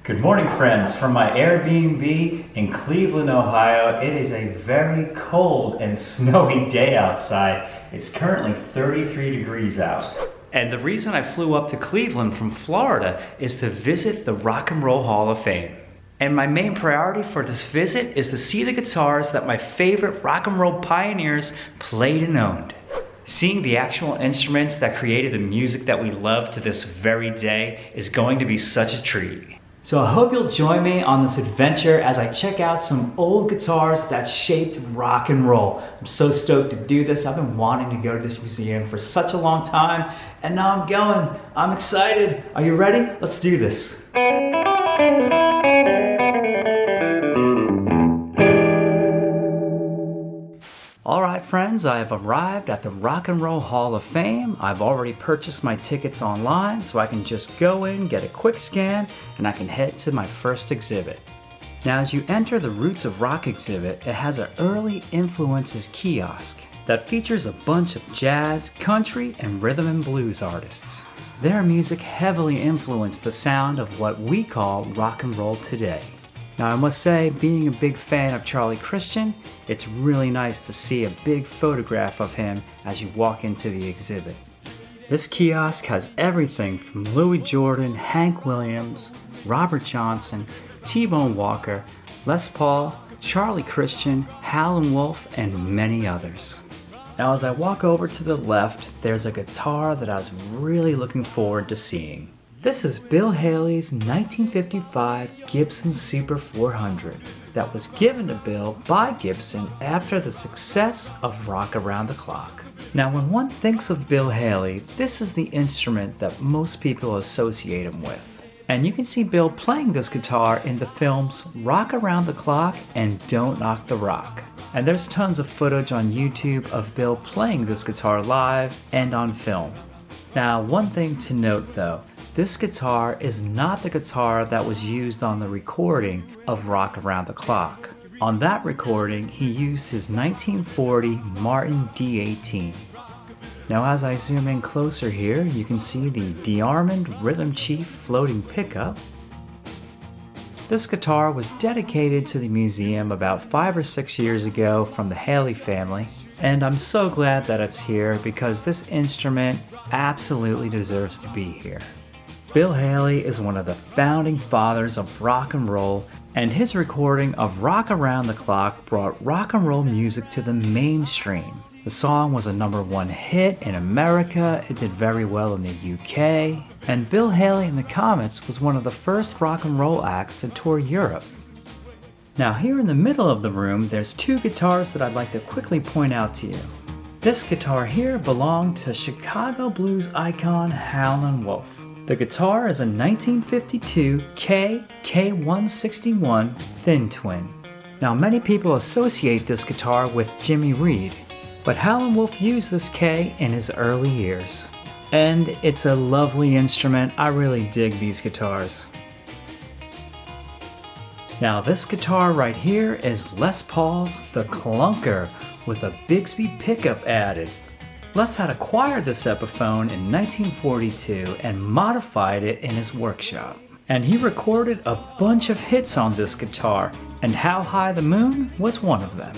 Good morning, friends. From my Airbnb in Cleveland, Ohio, it is a very cold and snowy day outside. It's currently 33 degrees out. And the reason I flew up to Cleveland from Florida is to visit the Rock and Roll Hall of Fame. And my main priority for this visit is to see the guitars that my favorite rock and roll pioneers played and owned. Seeing the actual instruments that created the music that we love to this very day is going to be such a treat. So I hope you'll join me on this adventure as I check out some old guitars that shaped rock and roll. I'm so stoked to do this. I've been wanting to go to this museum for such a long time, and now I'm going. I'm excited. Are you ready? Let's do this. All right, friends, I have arrived at the Rock and Roll Hall of Fame. I've already purchased my tickets online, so I can just go in, get a quick scan, and I can head to my first exhibit. Now, as you enter the Roots of Rock exhibit, it has an early influences kiosk that features a bunch of jazz, country, and rhythm and blues artists. Their music heavily influenced the sound of what we call rock and roll today. Now, I must say, being a big fan of Charlie Christian, it's really nice to see a big photograph of him as you walk into the exhibit. This kiosk has everything from Louis Jordan, Hank Williams, Robert Johnson, T-Bone Walker, Les Paul, Charlie Christian, Howlin' Wolf, and many others. Now, as I walk over to the left, there's a guitar that I was really looking forward to seeing. This is Bill Haley's 1955 Gibson Super 400 that was given to Bill by Gibson after the success of Rock Around the Clock. Now, when one thinks of Bill Haley, this is the instrument that most people associate him with. And you can see Bill playing this guitar in the films Rock Around the Clock and Don't Knock the Rock. And there's tons of footage on YouTube of Bill playing this guitar live and on film. Now, one thing to note though, this guitar is not the guitar that was used on the recording of Rock Around the Clock. On that recording, he used his 1940 Martin D18. Now, as I zoom in closer here, you can see the DeArmond Rhythm Chief floating pickup. This guitar was dedicated to the museum about 5 or 6 years ago from the Haley family, and I'm so glad that it's here because this instrument absolutely deserves to be here. Bill Haley is one of the founding fathers of rock and roll, and his recording of Rock Around the Clock brought rock and roll music to the mainstream. The song was a #1 hit in America, it did very well in the UK, and Bill Haley and the Comets was one of the first rock and roll acts to tour Europe. Now, here in the middle of the room, there's 2 guitars that I'd like to quickly point out to you. This guitar here belonged to Chicago blues icon Howlin' Wolf. The guitar is a 1952 K161 Thin Twin. Now, many people associate this guitar with Jimmy Reed, but Howlin' Wolf used this K in his early years. And it's a lovely instrument. I really dig these guitars. Now, this guitar right here is Les Paul's The Clunker with a Bigsby pickup added. Les had acquired this Epiphone in 1942 and modified it in his workshop. And he recorded a bunch of hits on this guitar, and How High the Moon was one of them.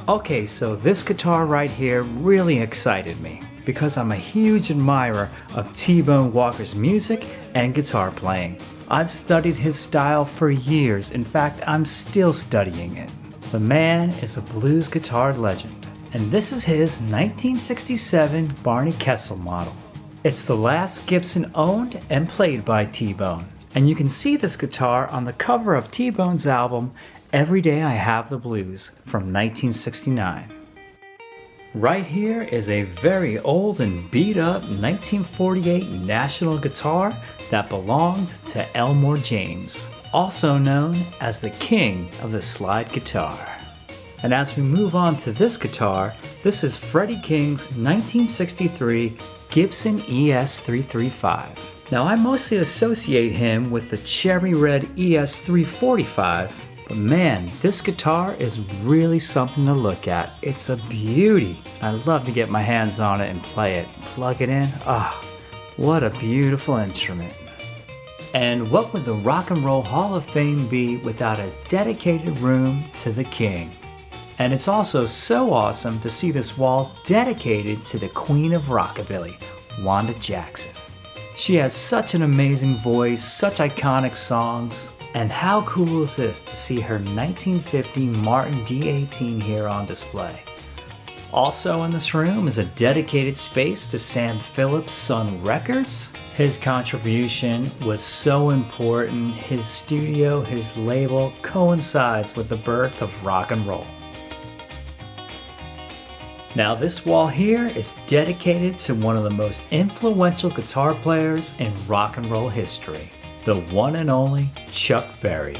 Okay, so this guitar right here really excited me because I'm a huge admirer of T-Bone Walker's music and guitar playing. I've studied his style for years. In fact, I'm still studying it. The man is a blues guitar legend. And this is his 1967 Barney Kessel model. It's the last Gibson owned and played by T-Bone. And you can see this guitar on the cover of T-Bone's album, Every Day I Have the Blues, from 1969. Right here is a very old and beat up 1948 National guitar that belonged to Elmore James, also known as the king of the slide guitar. And as we move on to this guitar, this is Freddie King's 1963 Gibson ES335. Now, I mostly associate him with the cherry red ES345, but man, this guitar is really something to look at. It's a beauty. I love to get my hands on it and play it. Plug it in. Ah, what a beautiful instrument. And what would the Rock and Roll Hall of Fame be without a dedicated room to the King? And it's also so awesome to see this wall dedicated to the Queen of Rockabilly, Wanda Jackson. She has such an amazing voice, such iconic songs, and how cool is this to see her 1950 Martin D18 here on display. Also in this room is a dedicated space to Sam Phillips' Sun Records. His contribution was so important. His studio, his label coincides with the birth of rock and roll. Now this wall here is dedicated to one of the most influential guitar players in rock and roll history, the one and only Chuck Berry.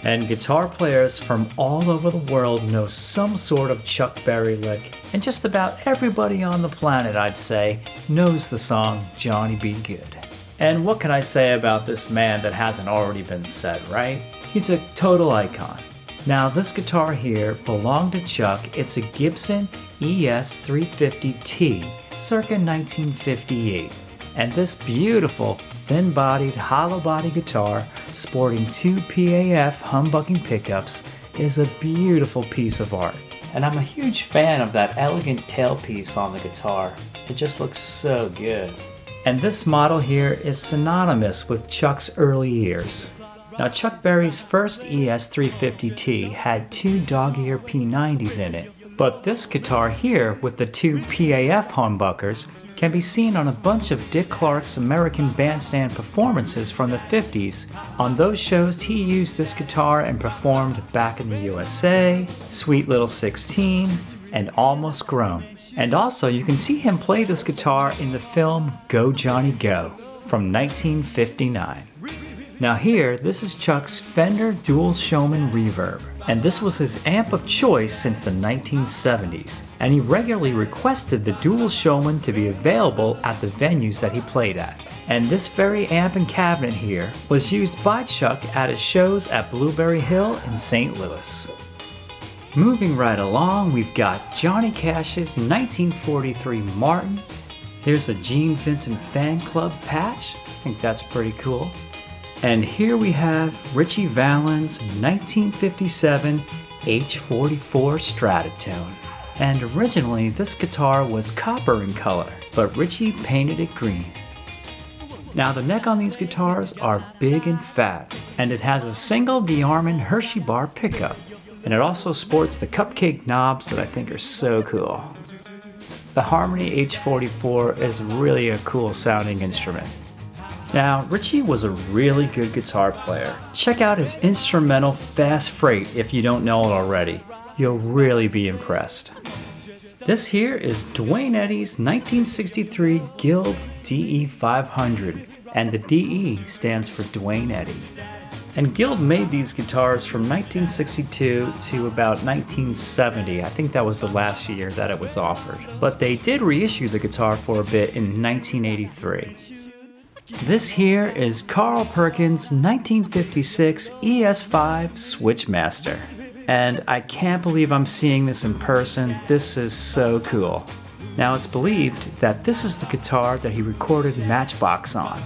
And guitar players from all over the world know some sort of Chuck Berry lick, and just about everybody on the planet, I'd say, knows the song Johnny Be Good. And what can I say about this man that hasn't already been said, right? He's a total icon. Now this guitar here belonged to Chuck. It's a Gibson ES350T, circa 1958. And this beautiful, thin-bodied, hollow-body guitar, sporting two PAF humbucking pickups, is a beautiful piece of art. And I'm a huge fan of that elegant tailpiece on the guitar. It just looks so good. And this model here is synonymous with Chuck's early years. Now Chuck Berry's first ES350T had two dog-ear P90s in it, but this guitar here with the two PAF humbuckers can be seen on a bunch of Dick Clark's American Bandstand performances from the 50s. On those shows he used this guitar and performed Back in the USA, Sweet Little 16, and Almost Grown. And also you can see him play this guitar in the film Go Johnny Go from 1959. Now here, this is Chuck's Fender Dual Showman Reverb, and this was his amp of choice since the 1970s, and he regularly requested the Dual Showman to be available at the venues that he played at. And this very amp and cabinet here was used by Chuck at his shows at Blueberry Hill in St. Louis. Moving right along, we've got Johnny Cash's 1943 Martin. Here's a Gene Vincent Fan Club patch. I think that's pretty cool. And here we have Ritchie Valens' 1957 H44 Stratotone. And originally this guitar was copper in color, but Ritchie painted it green. Now the neck on these guitars are big and fat, and it has a single DeArmond Hershey bar pickup. And it also sports the cupcake knobs that I think are so cool. The Harmony H44 is really a cool sounding instrument. Now, Ritchie was a really good guitar player. Check out his instrumental Fast Freight if you don't know it already. You'll really be impressed. This here is Duane Eddy's 1963 Guild DE500, and the DE stands for Duane Eddy. And Guild made these guitars from 1962 to about 1970. I think that was the last year that it was offered. But they did reissue the guitar for a bit in 1983. This here is Carl Perkins' 1956 ES5 Switchmaster. And I can't believe I'm seeing this in person. This is so cool. Now it's believed that this is the guitar that he recorded Matchbox on.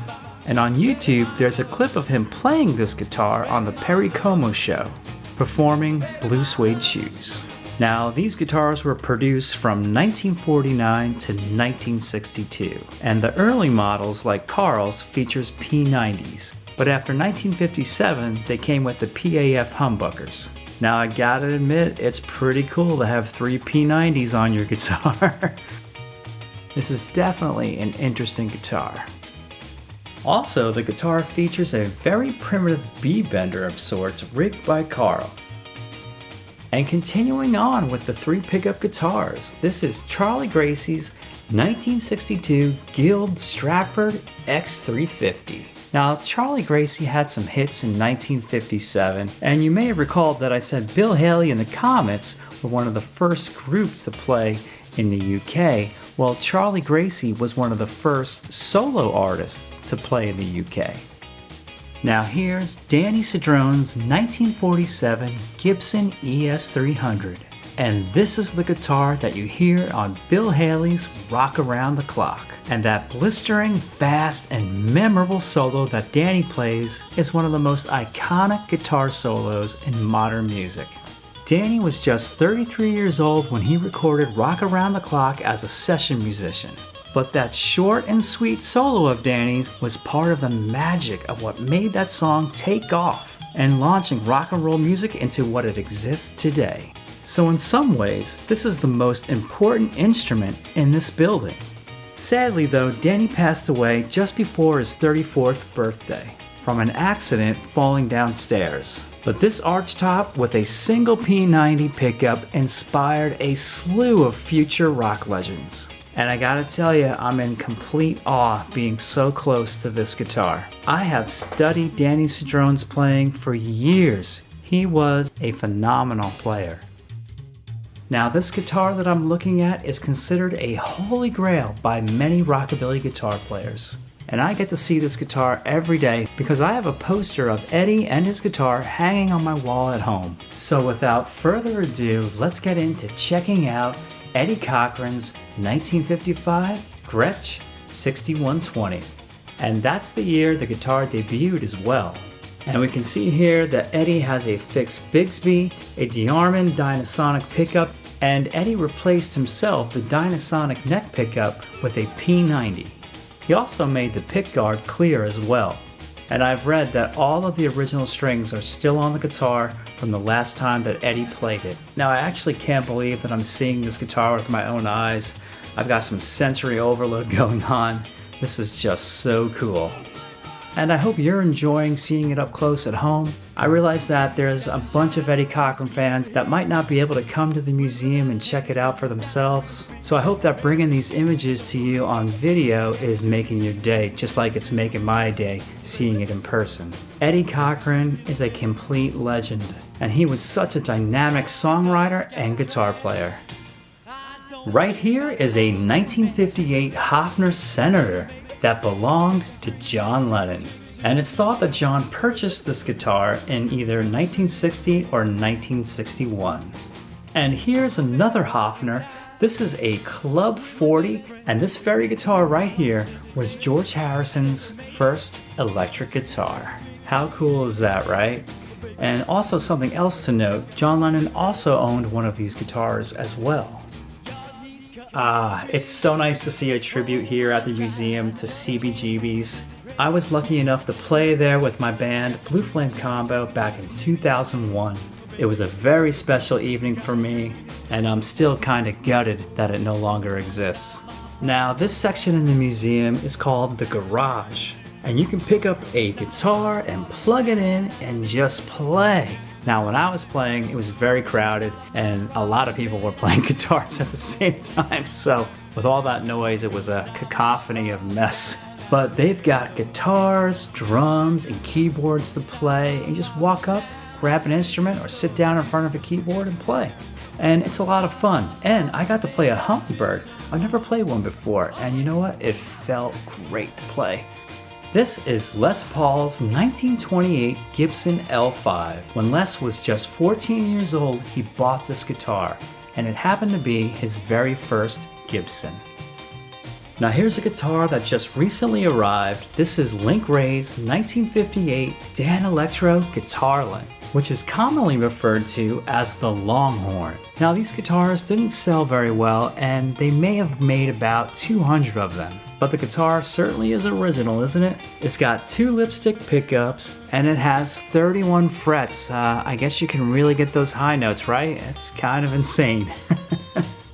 And on YouTube, there's a clip of him playing this guitar on the Perry Como Show, performing Blue Suede Shoes. Now, these guitars were produced from 1949 to 1962, and the early models, like Carl's, features P90s. But after 1957, they came with the PAF humbuckers. Now, I gotta admit, it's pretty cool to have three P90s on your guitar. This is definitely an interesting guitar. Also, the guitar features a very primitive B-bender of sorts rigged by Carl. And continuing on with the three pickup guitars, this is Charlie Gracie's 1962 Guild Stratford X350. Now, Charlie Gracie had some hits in 1957, and you may have recalled that I said Bill Haley and the Comets were one of the first groups to play in the UK. Well, Charlie Gracie was one of the first solo artists to play in the UK. Now here's Danny Cedrone's 1947 Gibson ES300. And this is the guitar that you hear on Bill Haley's Rock Around the Clock. And that blistering, fast, and memorable solo that Danny plays is one of the most iconic guitar solos in modern music. Danny was just 33 years old when he recorded Rock Around the Clock as a session musician. But that short and sweet solo of Danny's was part of the magic of what made that song take off and launching rock and roll music into what it exists today. So in some ways, this is the most important instrument in this building. Sadly though, Danny passed away just before his 34th birthday from an accident falling downstairs. But this archtop with a single P90 pickup inspired a slew of future rock legends. And I gotta tell you, I'm in complete awe being so close to this guitar. I have studied Danny Cedrone's playing for years. He was a phenomenal player. Now this guitar that I'm looking at is considered a holy grail by many rockabilly guitar players. And I get to see this guitar every day because I have a poster of Eddie and his guitar hanging on my wall at home. So without further ado, let's get into checking out Eddie Cochran's 1955 Gretsch 6120. And that's the year the guitar debuted as well. And we can see here that Eddie has a fixed Bigsby, a DeArmond Dynasonic pickup, and Eddie replaced himself the Dynasonic neck pickup with a P90. He also made the pickguard clear as well. And I've read that all of the original strings are still on the guitar from the last time that Eddie played it. Now I actually can't believe that I'm seeing this guitar with my own eyes. I've got some sensory overload going on. This is just so cool. And I hope you're enjoying seeing it up close at home. I realize that there's a bunch of Eddie Cochran fans that might not be able to come to the museum and check it out for themselves. So I hope that bringing these images to you on video is making your day, just like it's making my day seeing it in person. Eddie Cochran is a complete legend, and he was such a dynamic songwriter and guitar player. Right here is a 1958 Hofner Senator that belonged to John Lennon. And it's thought that John purchased this guitar in either 1960 or 1961. And here's another Hofner. This is a Club 40, and this very guitar right here was George Harrison's first electric guitar. How cool is that, right? And also something else to note, John Lennon also owned one of these guitars as well. It's so nice to see a tribute here at the museum to CBGB's. I was lucky enough to play there with my band Blue Flame Combo back in 2001. It was a very special evening for me, and I'm still kind of gutted that it no longer exists. Now, this section in the museum is called the Garage, and you can pick up a guitar and plug it in and just play. Now, when I was playing, it was very crowded and a lot of people were playing guitars at the same time. So with all that noise, it was a cacophony of mess. But they've got guitars, drums, and keyboards to play. And you just walk up, grab an instrument, or sit down in front of a keyboard and play. And it's a lot of fun. And I got to play a hummingbird. I've never played one before. And you know what? It felt great to play. This is Les Paul's 1928 Gibson L5. When Les was just 14 years old, he bought this guitar, and it happened to be his very first Gibson. Now here's a guitar that just recently arrived. This is Link Wray's 1958 Dan Electro Guitarland, which is commonly referred to as the Longhorn. Now these guitars didn't sell very well, and they may have made about 200 of them. But the guitar certainly is original, isn't it? It's got 2 lipstick pickups, and it has 31 frets. I guess you can really get those high notes, right? It's kind of insane.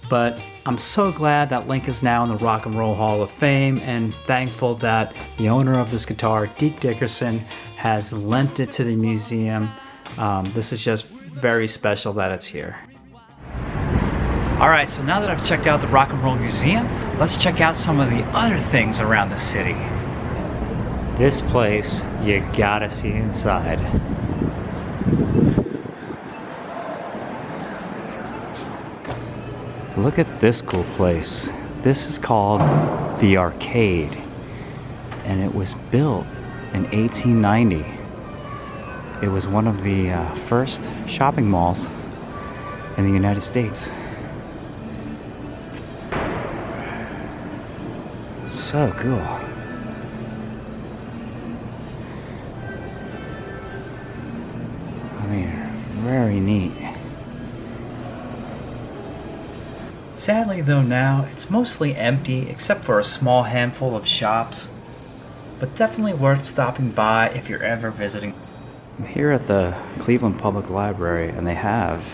But I'm so glad that Link is now in the Rock and Roll Hall of Fame, and thankful that the owner of this guitar, Deke Dickerson, has lent it to the museum. This is just very special that it's here. Alright, so now that I've checked out the Rock and Roll Museum, let's check out some of the other things around the city. This place, you gotta see inside. Look at this cool place. This is called The Arcade, and it was built in 1890. It was one of the first shopping malls in the United States. So cool. I mean, very neat. Sadly though now, it's mostly empty except for a small handful of shops, but definitely worth stopping by if you're ever visiting. I'm here at the Cleveland Public Library and they have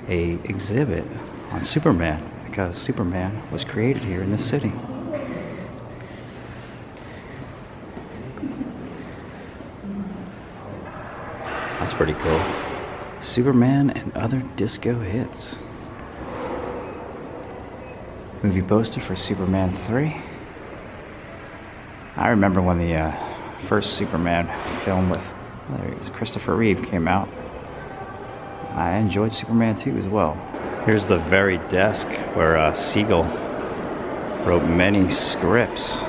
an exhibit on Superman because Superman was created here in this city. That's pretty cool. Superman and other disco hits. Movie poster for Superman 3. I remember when the first Superman film with Christopher Reeve came out. I enjoyed Superman 2 as well. Here's the very desk where Siegel wrote many scripts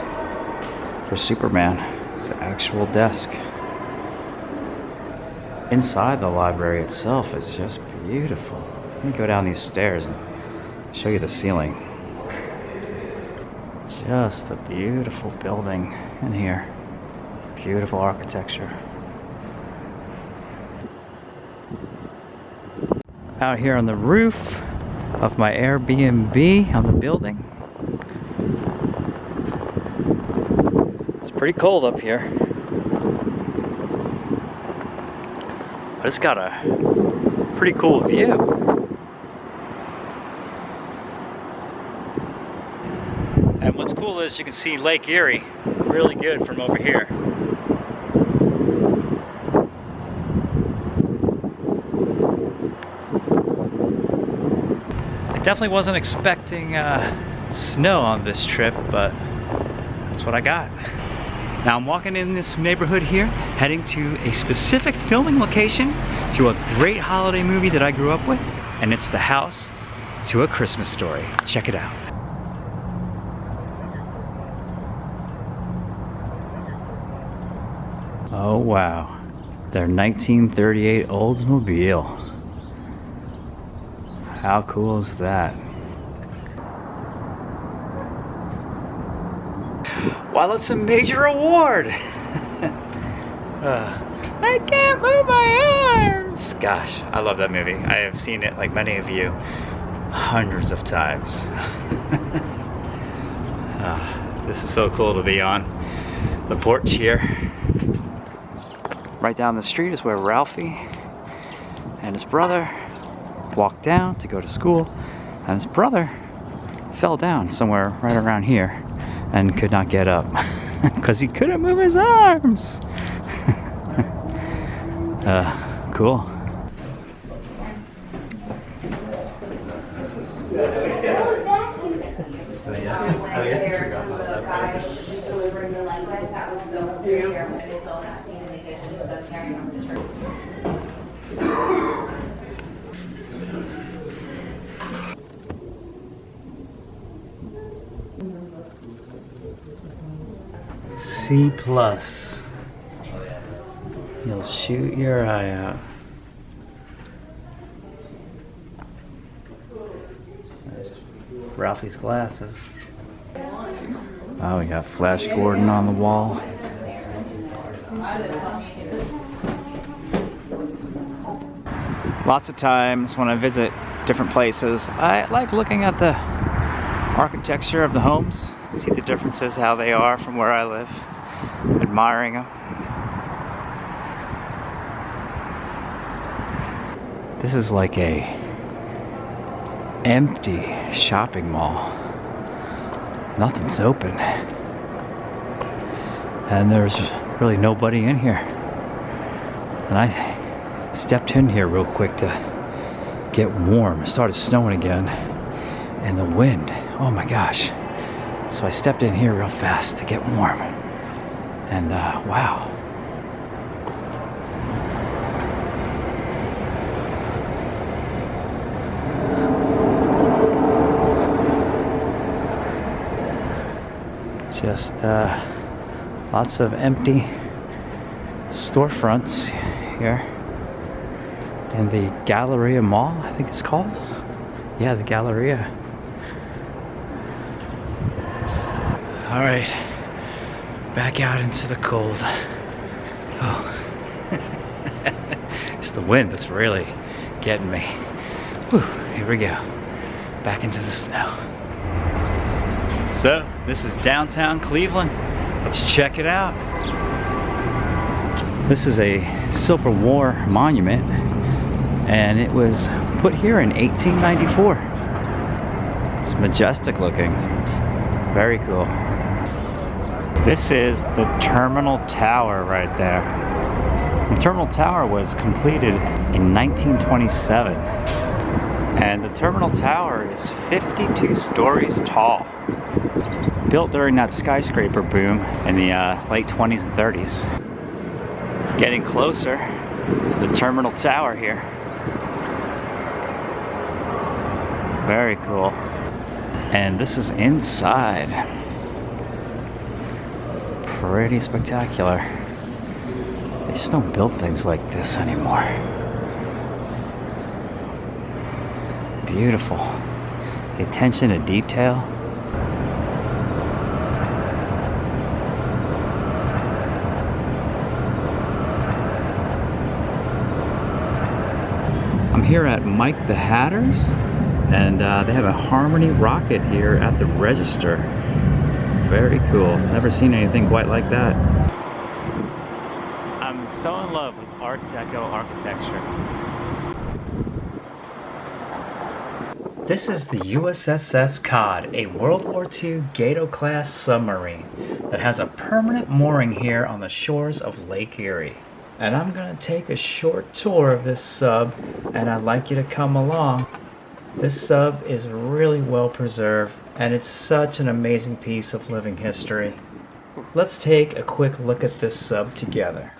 for Superman. It's the actual desk. Inside the library itself is just beautiful. Let me go down these stairs and show you the ceiling. Just a beautiful building in here. Beautiful architecture. Out here on the roof of my Airbnb on the building. It's pretty cold up here. But it's got a pretty cool view. And what's cool is you can see Lake Erie really good from over here. I definitely wasn't expecting snow on this trip, but that's what I got. Now I'm walking in this neighborhood here, heading to a specific filming location to a great holiday movie that I grew up with, and it's the house to A Christmas Story. Check it out. Oh wow, their 1938 Oldsmobile. How cool is that? Wow, that's a major award! I can't move my arms! Gosh, I love that movie. I have seen it, like many of you, hundreds of times. This is so cool to be on the porch here. Right down the street is where Ralphie and his brother walked down to go to school, and his brother fell down somewhere right around here and could not get up because he couldn't move his arms. Cool. C+. You'll shoot your eye out. There's Ralphie's glasses. Oh, we got Flash Gordon on the wall. Lots of times when I visit different places, I like looking at the architecture of the homes, see the differences, how they are from where I live, admiring them. This is like a empty shopping mall. Nothing's open. And there's really nobody in here. And I stepped in here real quick to get warm. It started snowing again. And the wind, oh my gosh. So I stepped in here real fast to get warm. And wow. Just lots of empty storefronts here. in the Galleria Mall, I think it's called. Yeah, the Galleria. All right, back out into the cold. Oh, it's the wind that's really getting me. Whew, here we go, back into the snow. So, this is downtown Cleveland. Let's check it out. This is a Civil War monument, and it was put here in 1894. It's majestic looking. Very cool. This is the Terminal Tower right there. The Terminal Tower was completed in 1927. And the Terminal Tower is 52 stories tall. Built during that skyscraper boom in the late 20s and 30s. Getting closer to the Terminal Tower here. Very cool. And this is inside. Pretty spectacular. They just don't build things like this anymore. Beautiful. The attention to detail. I'm here at Mike the Hatter's, and they have a Harmony rocket here at the register. Very cool. Never seen anything quite like that. I'm so in love with Art Deco architecture. This is the USS Cod, a World War II Gato-class submarine that has a permanent mooring here on the shores of Lake Erie. And I'm going to take a short tour of this sub, and I'd like you to come along. This sub is really well preserved, and it's such an amazing piece of living history. Let's take a quick look at this sub together.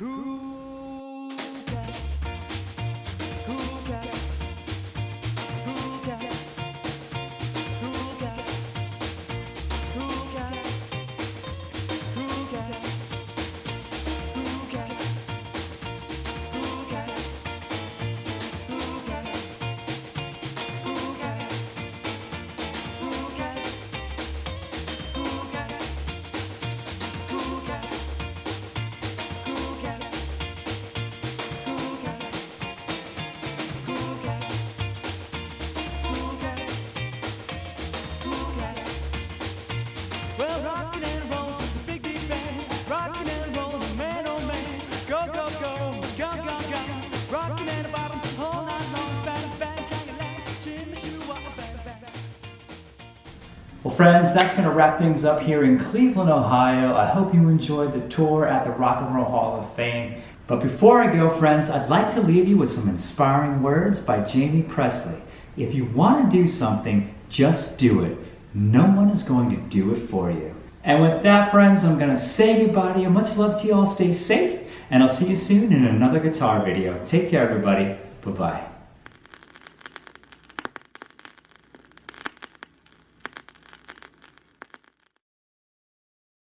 Well friends, that's going to wrap things up here in Cleveland, Ohio. I hope you enjoyed the tour at the Rock and Roll Hall of Fame. But before I go, friends, I'd like to leave you with some inspiring words by Jamie Presley. If you want to do something, just do it. No one is going to do it for you. And with that, friends, I'm going to say goodbye to you. Much love to you all. Stay safe, and I'll see you soon in another guitar video. Take care, everybody. Bye-bye.